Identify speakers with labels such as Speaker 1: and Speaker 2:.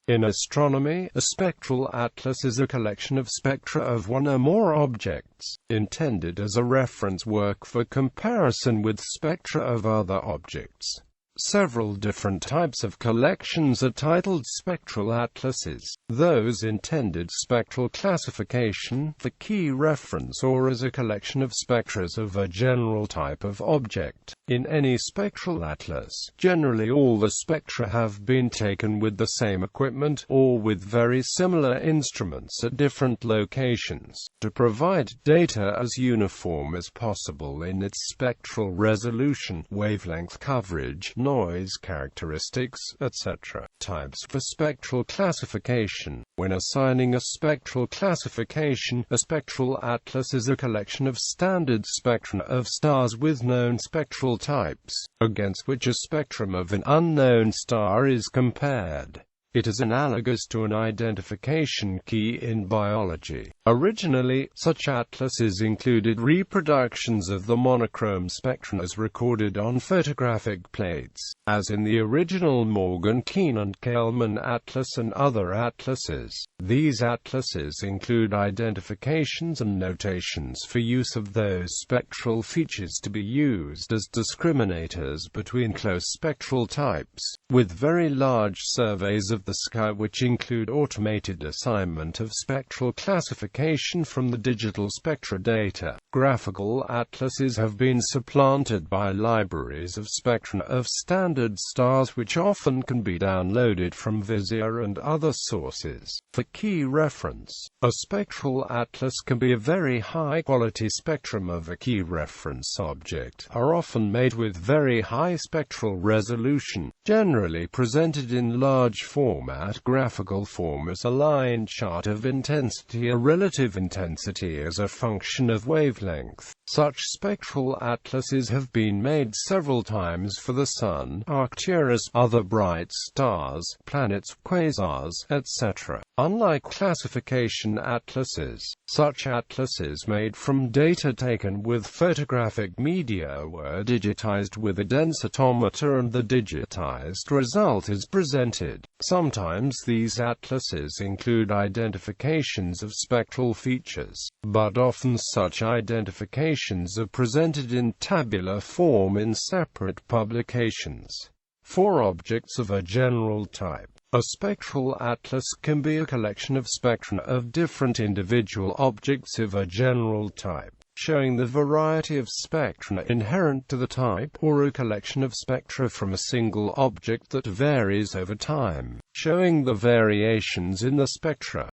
Speaker 1: In astronomy, a spectral atlas is a collection of spectra of one or more objects, intended as a reference work for comparison with spectra of other objects. Several different types of collections are titled spectral atlases: those intended spectral classification, for key reference, or as a collection of spectra of a general type of object. In any spectral atlas, generally all the spectra have been taken with the same equipment, or with very similar instruments at different locations, to provide data as uniform as possible in its spectral resolution, wavelength coverage, noise characteristics, etc. Types for spectral classification. When assigning a spectral classification, a spectral atlas is a collection of standard spectra of stars with known spectral types, against which a spectrum of an unknown star is compared. It is analogous to an identification key in biology. Originally, such atlases included reproductions of the monochrome spectrum as recorded on photographic plates, as in the original Morgan-Keenan-Kellman atlas and other atlases. These atlases include identifications and notations for use of those spectral features to be used as discriminators between close spectral types, with very large surveys of the sky which include automated assignment of spectral classification from the digital spectra data. Graphical atlases have been supplanted by libraries of spectra of standard stars which often can be downloaded from Vizia and other sources. For key reference, a spectral atlas can be a very high-quality spectrum of a key reference object, are often made with very high spectral resolution, generally presented in large format graphical form as a line chart of intensity or relative intensity as a function of wavelength. Such spectral atlases have been made several times for the Sun, Arcturus, other bright stars, planets, quasars, etc. Unlike classification atlases, such atlases made from data taken with photographic media were digitized with a densitometer and the digitized result is presented. Sometimes these atlases include identifications of spectral features, but often such identifications are presented in tabular form in separate publications. For objects of a general type, a spectral atlas can be a collection of spectra of different individual objects of a general type, showing the variety of spectra inherent to the type, or a collection of spectra from a single object that varies over time, showing the variations in the spectra.